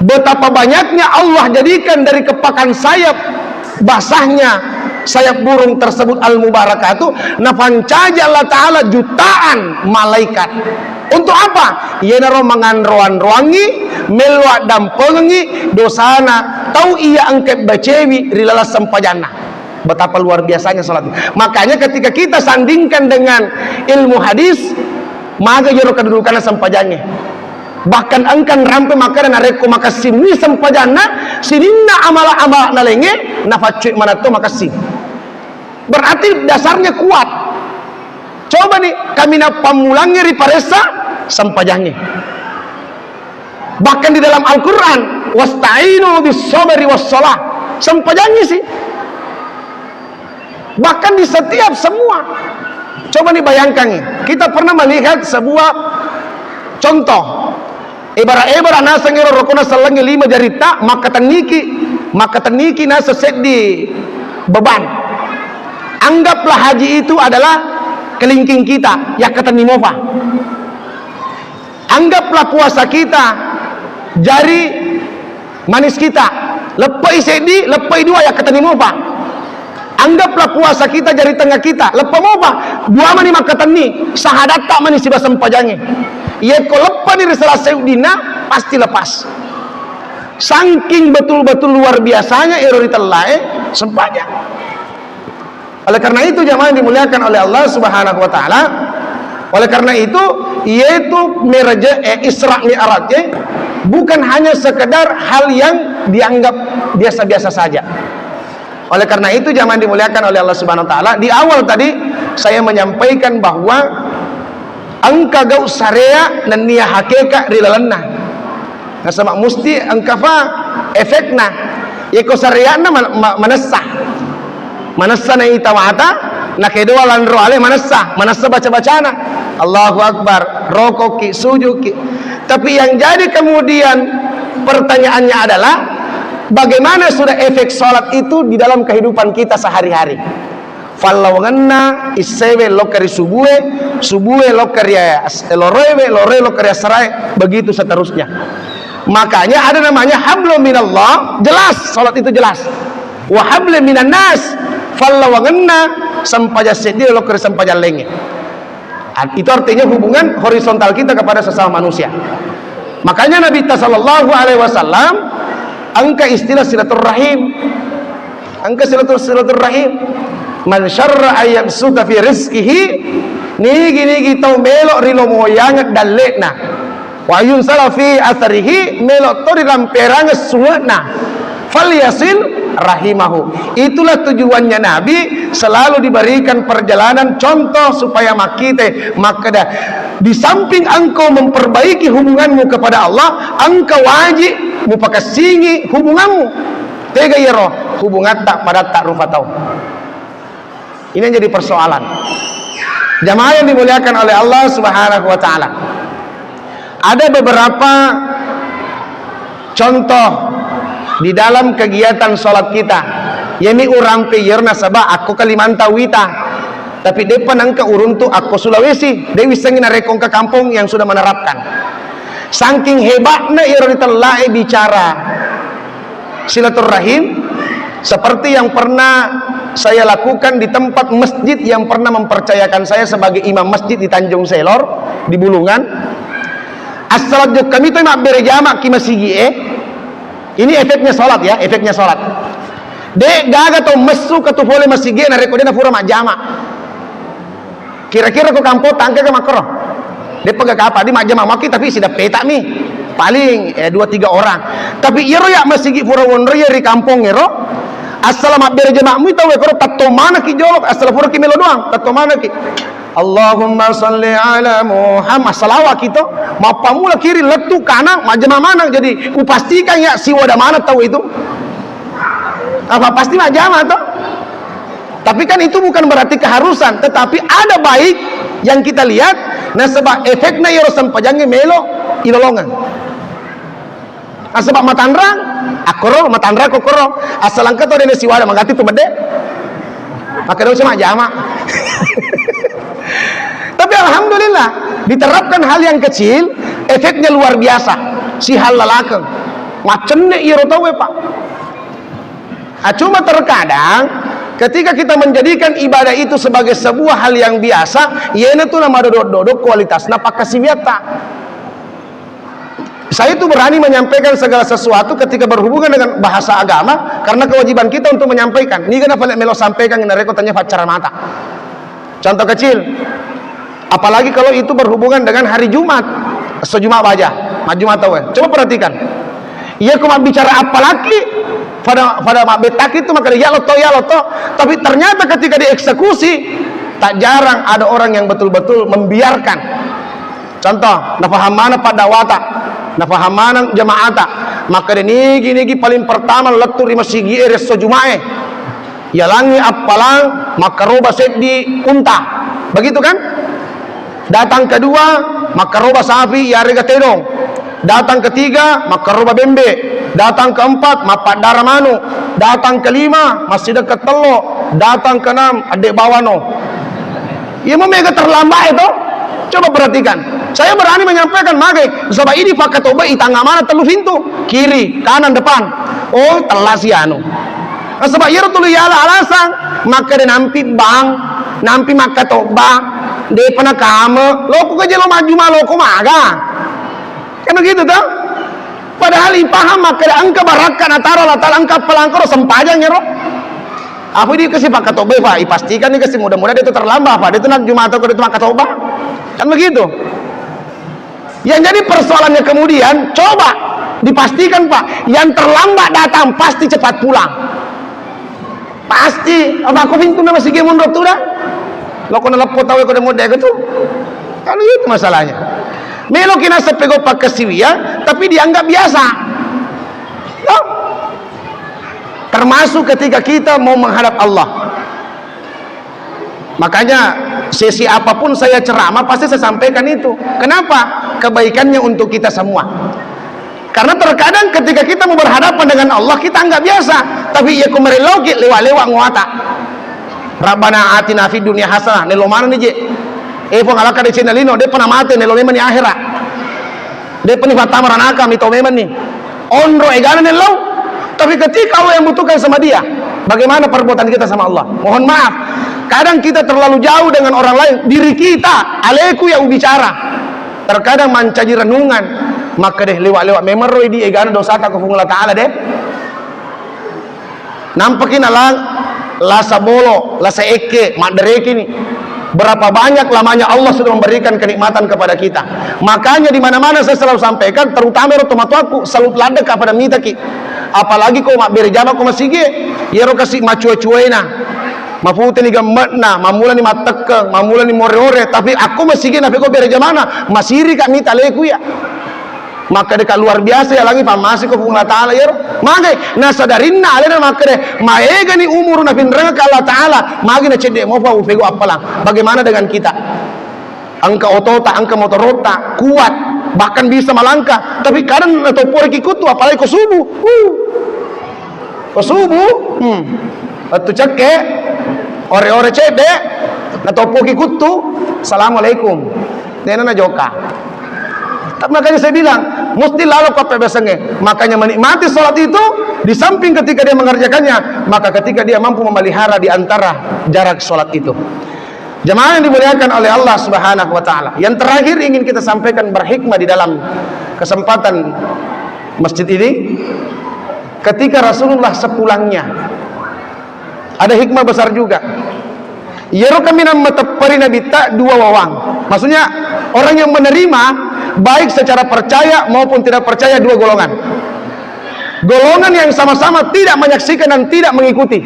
A: betapa banyaknya Allah jadikan dari kepakan sayap basahnya sayap burung tersebut al-mubarakatuh nafancaja Allah Ta'ala jutaan malaikat. Untuk apa? Yenaro manganroan-roangi melwa dampengi dosana tahu ia angket bacewi rilala sampajana. Betapa luar biasanya salat. Makanya ketika kita sandingkan dengan ilmu hadis, maka jero kedudukannya sampajanya. Bahkan engkan rampe makanan areko makasini sampajana, sininna amala-amala nalenge nafacuy manato makasih. Berarti dasarnya kuat. Coba nih kami napamulangnya riparesa sampajanya. Bahkan di dalam Al-Quran, wasta'inu bis-sabri was-shalah, sampajanya sih. Bahkan di setiap semua. Coba nih bayangkan nih, kita pernah melihat sebuah contoh. Ibarat nasa ngero rokona salangi 5 jarita maka teniki nasa di beban. Anggaplah haji itu adalah kelingking kita, ya kata nimova. Anggaplah puasa kita jari manis kita, lepai sedi, lepai 2 ya kata nimova. Anggaplah puasa kita jari tengah kita, lepas mau apa? 2 mani makatan ni, sahadat tak mani si basam pajangi. Ia ko lepas ni salah seudina pasti lepas. Saking betul-betul luar biasanya erori telai sempajang. Oleh karena itu jamaah dimuliakan oleh Allah Subhanahu wa taala. Oleh karena itu yaitu Isra Mi'raj bukan hanya sekedar hal yang dianggap biasa-biasa saja. Oleh karena itu jamaah dimuliakan oleh Allah Subhanahu wa taala, di awal tadi saya menyampaikan bahwa angka gau sarea dan nia hakeka rilalanna. Nah sama musti angka fa efekna. Yeko sareana manassa. Manassa na itawata na kedua lan roale manassa baca-bacana. Allahu Akbar, rokoki, sujuki. Tapi yang jadi kemudian pertanyaannya adalah bagaimana sudah efek sholat itu di dalam kehidupan kita sehari-hari. Fallawanganna issewe lokari subuhe lokari lore lokari asrai, begitu seterusnya. Makanya ada namanya hablum minallah, jelas sholat itu jelas. Wa hablum minan nas, fallawanganna sampaja sedih lokari sampaja lenge. Itu artinya hubungan horizontal kita kepada sesama manusia. Makanya Nabi sallallahu alaihi wasallam angka istilah silaturrahim, angka silaturrahim. Man syarra ayyabsuta fi rizqihi, nigi tau melok rilo moyangat dalekna wa yunsala fi atharihi melok to di lamperanga suwana falyasil rahimahu. Itulah tujuannya Nabi selalu diberikan perjalanan contoh supaya makite makada di samping engkau memperbaiki hubunganmu kepada Allah, engkau wajib mupakasingi hubunganmu tega yero hubungan tak pada tak rufatau. Ini yang jadi persoalan jamaah yang dimuliakan oleh Allah Subhanahu wa taala. Ada beberapa contoh di dalam kegiatan sholat kita. Yani urang peyerna sabah aku Kalimantan wita, tapi depan angka uruntu aku Sulawesi. Dewi sengina rekong ke kampung yang sudah menerapkan. Saking hebatnya ironitalai bicara silaturrahim, seperti yang pernah saya lakukan di tempat masjid yang pernah mempercayakan saya sebagai imam masjid di Tanjung Selor di Bulungan. As-salat kami itu nak berjamaah ki masigi ini efeknya salat ya, efeknya salat. Dek gaga to mesu ke tu boleh masigi na rekode na fura mak jama. Kira-kira ko kampo tangke ke makro. Dek pega apa di mak jama maki tapi sudah peta mi. Paling 2-3 orang. Tapi iro ya masigi fura wonro ya di kampung iro. Assalamu berjamaahmu tahu ko tatto mana ki jawab asal fura ki melo doang. Tatto mana ki? Allahumma salli ala Muhammad. Salawat kita mapamula kiri letu kanan majama mana jadi kupastikan ya si wada mana tahu itu apa pasti majama toh. Tapi kan itu bukan berarti keharusan, tetapi ada baik yang kita lihat. Nah sebab efeknya ya sampajangnya melo ilolongan. Sebab matandrang akoro matandra kokoro asalangka to dene siwada mangati tu bede. Maka dia sama jama. Tapi alhamdulillah diterapkan hal yang kecil, efeknya luar biasa. Si hal lalakeng macenne iro tahu Pak. Cuma terkadang ketika kita menjadikan ibadah itu sebagai sebuah hal yang biasa, yena tu nama dodok kualitasna pakasiviata. Saya itu berani menyampaikan segala sesuatu ketika berhubungan dengan bahasa agama, karena kewajiban kita untuk menyampaikan. Ini kenapa melo sampaikan ini reko tanya pacara mata. Contoh kecil, apalagi kalau itu berhubungan dengan hari Jumat, sejumat baja, Jumat tahu. Coba perhatikan. Ia cuma bicara apalagi pada mak betak itu maka dia ya loto, tapi ternyata ketika dieksekusi tak jarang ada orang yang betul-betul membiarkan. Contoh, nafahamana pada wata, nafahamana jamaata, maka nigi paling pertama letur di masigi eres sojumae, yalangi apalang maka roba di unta, begitu kan? Datang kedua maka roba sapi ya rega tedong, datang ketiga maka roba bembe, datang keempat mapak daramanu, datang kelima masih dekat telo, datang keenam adek bawano. Ya memega terlambat itu. Coba perhatikan. Saya berani menyampaikan magai sebab ini pakai toba itangga mana telu pintu, kiri, kanan, depan. Oh, telas ya anu. Sebab ia tulu yala alasan maka dia nampi bang, nampi maka toba, dia pernah kamu, lo kok aja lo maju malu kok maga. Kan begitu tuh. Padahal ipaham maka dia angka barakan ataro latar angka pelangkor sempajang ya roh. Apa dia kasih pakai toba Pak? Pastikan dia kasih mudah-mudahan dia itu terlambat Pak. Dia itu nak Jumat atau dia itu pakai toba. Kan begitu. Yang jadi persoalannya kemudian coba dipastikan Pak, yang terlambat datang pasti cepat pulang. Pasti. Apa aku pintu nama si gemon tuh dah? Lo kena lepot tahu kau demo dek itu. Kan itu masalahnya. Melo kena sepego pakai siwia, tapi dianggap biasa. No? Termasuk ketika kita mau menghadap Allah. Makanya sesi apapun saya ceramah pasti saya sampaikan itu. Kenapa? Kebaikannya untuk kita semua. Karena terkadang ketika kita mau berhadapan dengan Allah kita anggap biasa, tapi ya kumerilogit lewat-lewat nguata. Rabbana atina fid dunya hasanah. Nelo mana nih je? Pong alaka di channel ini dia pernah mati nelo memang di akhirat. Dia pernah fatama ranaka mito memang nih. Onro egana nelo. Tapi ketika Allah yang butuhkan sama dia, bagaimana perbuatan kita sama Allah? Mohon maaf, kadang kita terlalu jauh dengan orang lain. Diri kita, aleku yang bicara. Terkadang mancaji renungan, maka deh lewat-lewat memeroi di egana dosa tak kufungula ta'ala deh. Nampakin alang lasa bolo, lasa eke, madereki nih. Berapa banyak lamanya Allah sudah memberikan kenikmatan kepada kita. Makanya di mana-mana saya selalu sampaikan, terutama rotomato aku selalu ladek kepada mitaki. Apalagi kau mak berjama kau masih ge, ya ro kasih macue-cuena. Mafute ni gammatna, mamula ni matekeng, mamula ni more-ore, tapi aku masih ge nape kau berjamana, masiri kak mita leku ya. Maka dekat luar biasa ya lagi pamasi ko pung Allah Ta'ala ya mage na sadarinna alena maka de maega ni umur na pinrenga ka Allah Ta'ala mage na cede mo pa ufego apalang. Bagaimana dengan kita? Angka otota, angka motorota kuat, bahkan bisa melangkah, tapi kadang atau porek ikutu apalagi ko subuh atau ceke ore-ore cede atau porek ikutu assalamualaikum nena na joka. Tapi makanya saya bilang, mesti lalu kau pebesenge. Makanya menikmati sholat itu, di samping ketika dia mengerjakannya, maka ketika dia mampu memelihara di antara jarak sholat itu. Jemaah yang dimuliakan oleh Allah Subhanahu Wa Taala. Yang terakhir ingin kita sampaikan berhikmah di dalam kesempatan masjid ini, ketika Rasulullah sepulangnya, ada hikmah besar juga. Yero kami nama tepari Nabi tak dua wawang. Maksudnya orang yang menerima baik secara percaya maupun tidak percaya dua golongan. Golongan yang sama-sama tidak menyaksikan dan tidak mengikuti.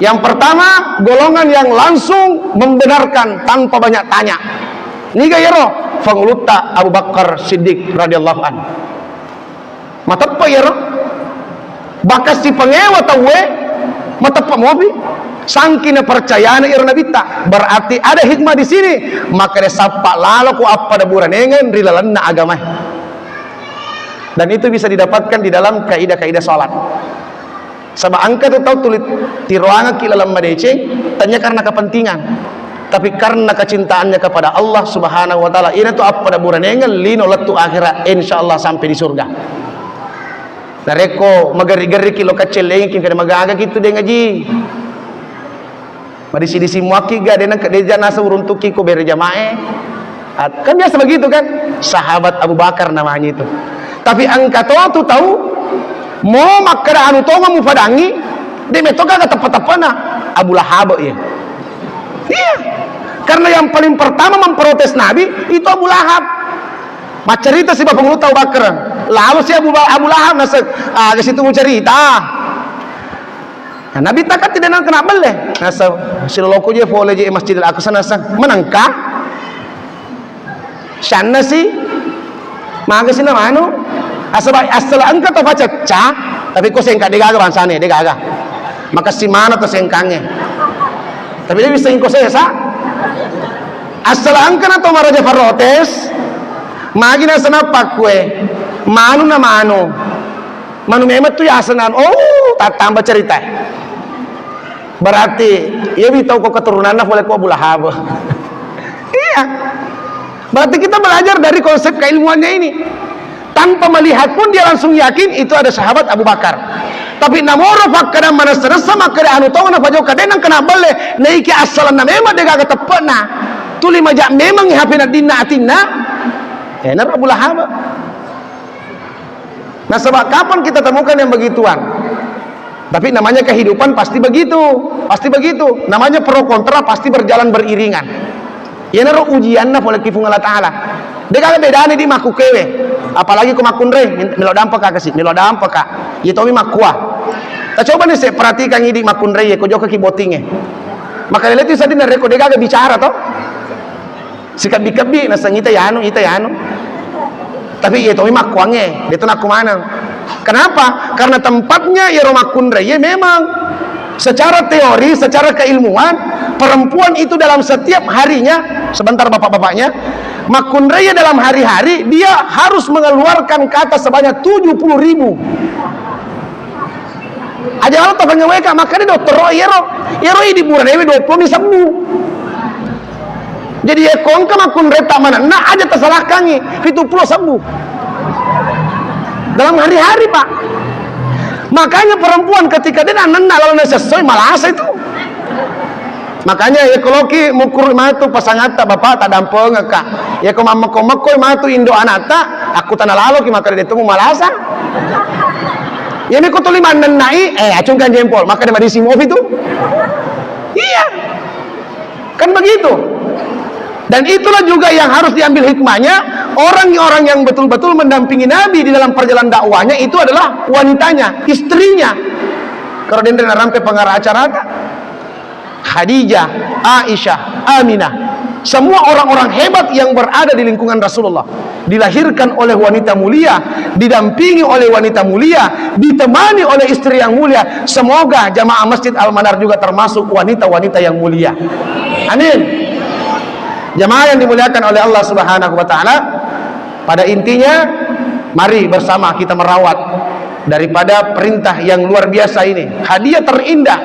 A: Yang pertama, golongan yang langsung membenarkan tanpa banyak tanya. Niga yero fangulutta Abu Bakar Siddiq radhiyallahu anhu. Matapa yero bakas si pengewa tawe Matapa mobi. Sangkina percayaan irna bita. Berarti ada hikmah di sini. Maka dia sapa lalu ku apa da buranengan rilalanna agama. Dan itu bisa didapatkan di dalam kaidah-kaidah salat. Sabab angka tu tahu tulit di ruangan kila lam madeceng tanya karena kepentingan, tapi karena kecintaannya kepada Allah Subhanahu wa taala. Ini tu apa da buranengan lino letu akhirat insyaallah sampai di surga. Nareko magari-gari kilo kecil lagi kada magaga gitu de ngaji. Madisi-disi muaki ga de nang kadeja nasa uruntuki ko bere jamaah. Kan biasa begitu kan? Sahabat Abu Bakar namanya itu. Tapi angka tu tahu mau makara anu tonga mu padangi de metoka ka tepat-tepatna Abu Lahab ya. Iya. Karena yang paling pertama memprotes Nabi itu Abu Lahab. Macerita si Bapak tahu Bakar. Lalu si Abu Lahab nasek ke situ mau cerita. Nah, Nabi takat tidak nak kena boleh. Nasa si loko je boleh je Masjidil Aqsa nasa menangkah. Sana si maka sina mano asal angka to baca ca tapi kau sengkak dia gagah bangsane dia gagah maka si mana to sengkangnya tapi dia bisa ingko sesa asal angka na to maraja farotes magina sana pakwe manu na manu memet tu ya asanan tak tambah cerita berarti ya bi tahu kau keturunannya boleh kau Abu Lahab. Iya. Berarti kita belajar dari konsep keilmuannya ini. Tanpa melihat pun dia langsung yakin itu ada sahabat Abu Bakar. Tapi namoro fakada mana serasa makare anu tahu na pajo kadenang kena bale naiki asalan na memang dia gak tepena. Tuli majak memang hapina dinna atinna. Enar Abu Lahab. Nah sebab kapan kita temukan yang begituan? Tapi namanya kehidupan pasti begitu. Pasti begitu. Namanya pro kontra pasti berjalan beriringan. Ya naro ujian na boleh kifung Allah Ta'ala. Dia kagak bedane di maku kewe. Apalagi ku makun re, melo dampak kagak sih, melo dampak kak. Ya tomi makua. Ta coba nih saya perhatikan ini makun re ya, ko joka kibotinge. Maka lihat itu sadin reko dia kagak bicara toh. Sikabi-kabi nasa ita yano. Tapi ya tomi makuange, dia tuh nak mana? Kenapa? Karena tempatnya ya makun re ya memang secara teori, secara keilmuan, perempuan itu dalam setiap harinya, sebentar bapak-bapaknya, makun raya dalam hari-hari dia harus mengeluarkan kata sebanyak 70.000. Aja kalau tokangnya weka makanya dokter yero di bulan ewe 20 sembuh. Jadi ya kongka makun raya tak mana, nah aja tersalahkangi 70 sembuh dalam hari-hari pak. Makanya perempuan ketika dia nana lalu sesuai malas itu. Makanya ya kalau ki mukur matu pasangata bapak tak dampeng kak. Ya kalau mama matu indo anata aku tanah lalu ki maka dia temu malasa. Ya ini kutuli manenai acungkan jempol maka dia madisi movi itu. Iya. Kan begitu. Dan itulah juga yang harus diambil hikmahnya. Orang-orang yang betul-betul mendampingi Nabi di dalam perjalanan dakwahnya itu adalah wanitanya, istrinya. Kalau dia rampai pengarah acara Khadijah, Aisyah, Aminah, semua orang-orang hebat yang berada di lingkungan Rasulullah dilahirkan oleh wanita mulia, didampingi oleh wanita mulia, ditemani oleh istri yang mulia. Semoga jamaah Masjid Al-Manar juga termasuk wanita-wanita yang mulia. Amin. Jamaah yang dimuliakan oleh Allah Subhanahu wa taala, pada intinya mari bersama kita merawat daripada perintah yang luar biasa ini, hadiah terindah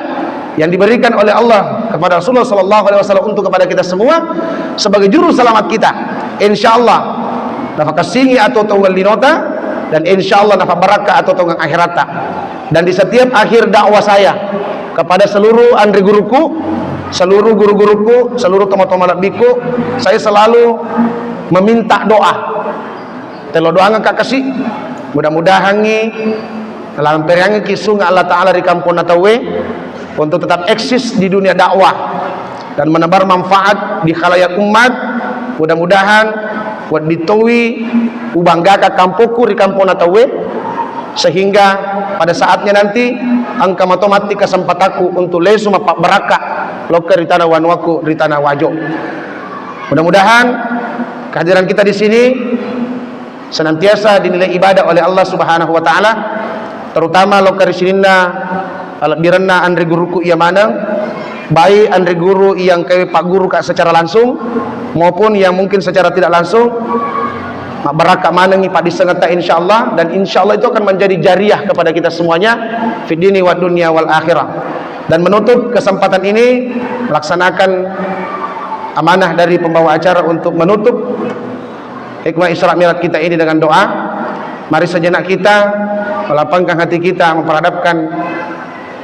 A: yang diberikan oleh Allah kepada Rasulullah sallallahu alaihi wasallam untuk kepada kita semua sebagai juru selamat kita. Insyaallah nafkah singi atau tunggal linota dan insyaallah nafkah barakah atau tunggang akhirata. Dan di setiap akhir dakwah saya kepada seluruh andri guruku, seluruh guru-guruku, seluruh teman-teman biku, saya selalu meminta doa. Telo doa ngak kasih, mudah-mudahan ni dalam periang kisung Allah Taala di kampung Natawe untuk tetap eksis di dunia dakwah dan menebar manfaat di khalayak umat. Mudah-mudahan buat ditowi ubangga kampungku di kampung Natawe sehingga pada saatnya nanti angka mati kesempataku untuk lesu mapak berakah loker di tanah wanwaku di tanah wajo. Mudah-mudahan kehadiran kita di sini senantiasa dinilai ibadah oleh Allah Subhanahu wa taala, terutama loker di sini birana andre guruku ia manang baik andre guru yang ke pak guru kak secara langsung maupun yang mungkin secara tidak langsung barakah manangi pak disengata insyaallah, dan insyaallah itu akan menjadi jariah kepada kita semuanya fid dini wad dunya wal akhirah. Dan menutup kesempatan ini melaksanakan amanah dari pembawa acara untuk menutup hikmah Isra Mi'raj kita ini dengan doa. Mari sejenak kita melapangkan hati kita, memperhadapkan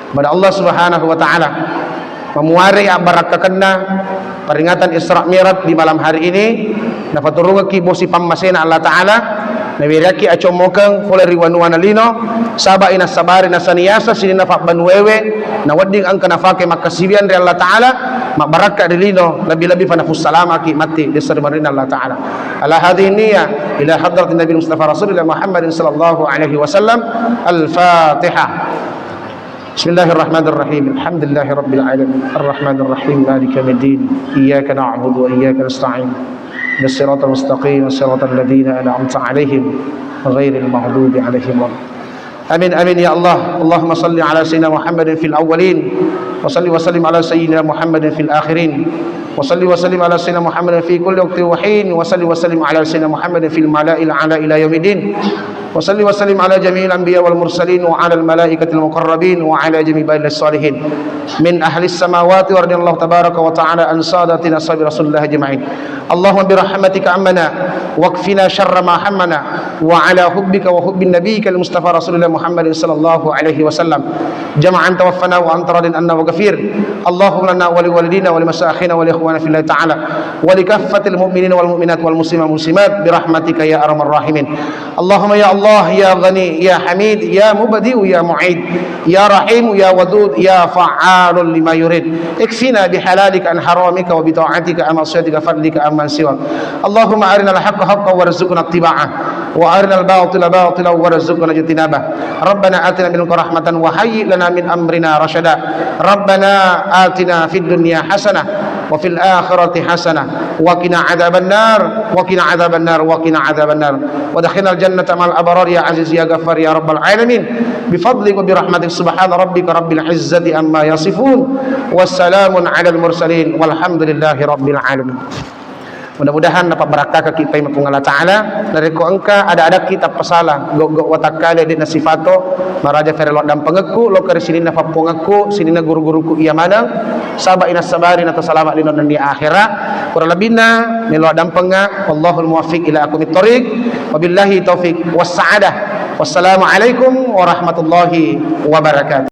A: kepada Allah Subhanahu wa taala, memuari barakah kena peringatan Isra Mi'raj di malam hari ini. Dapat turungaki bosi pammasena Allah taala nawiraki acomokeng foleri wanuana lino saba ina sabari na saniyasa sinina fa banwewe na wadding ang kanafake makasibian dari Allah taala mak barakah di lino lebih-lebih fa nafus salama ki mati disarmarin Allah taala ala hadhihi niyya ila hadratin nabi mustafa rasulullah Muhammadin sallallahu alaihi wasallam. Al-Fatihah. Bismillahirrahmanirrahim. Alhamdulillahi rabbil alamin arrahmanir rahim maliki yaumiddin iyyaka na'budu wa iyyaka nasta'in الصراط المستقيم صراط الذين أنعمت عليهم غير المغضوب عليهم. آمين آمين يا الله. اللهم صل على سيدنا محمد في الأولين وصل وسلم على سيدنا محمد في الآخرين وصل وسلم على سيدنا محمد في كل وقت وحين وصل وسلم على سيدنا محمد في الملائكة الأعلى إلى يوم الدين وصل وسلم على جميع الأنبياء والمرسلين وعلى الملائكة المقربين وعلى جميع عباد الصالحين من أهل السماوات ورضي الله تبارك وتعالى عن سادتنا أصحاب رسول الله أجمعين. اللهم برحمتك عمنا واكفنا شر ما حمنا وعلى حبك وحب نبيك المصطفى رسول الله محمد صلى الله عليه وسلم جمعا توفنا وأنت راض عنا وغفير. اللهم لنا ولوالدينا ولمشايخنا ولإخواننا في الله تعالى ولكافة المؤمنين والمؤمنات والمسلمين والمسلمات برحمتك يا أرحم الراحمين. اللهم يا الله يا غني يا حميد يا مبدئ يا معيد يا رحيم يا ودود يا فعال لما يريد اكفنا بحلالك عن حرامك وبطاعتك عن معصيتك فضلك عمن سواك. اللهم أرنا الحق حقا وارزقنا اتباعه وأرنا الباطل باطلا وارزقنا اجتنابه. ربنا آتنا منك رحمة وهيئ لنا من أمرنا رشدا. ربنا آتنا في الدنيا حسنة وفي الآخرة حسنة وقنا عذاب النار وقنا عذاب النار وقنا عذاب النار ودخلنا الجنة مع الأبرار يا عزيز يا غفار يا رب العالمين بفضلك وبرحمتك. سبحان ربك رب العزة عما يصفون والسلام على المرسلين والحمد لله رب العالمين. Mudah-mudahan dapat barakah ke kita mapung Allah Ta'ala dari ko engka ada kita pasala go watakale di nasifato maraja ferelot dan pengeku lo kari sinina papungaku sinina guru-guruku iya manang saba ina sabari na salamat linon di akhirat kurang lebihna melo dan penga wallahul muwaffiq ila aqwamit thoriq wabillahi taufik was sa'adah. Wassalamu alaikum warahmatullahi wabarakatuh.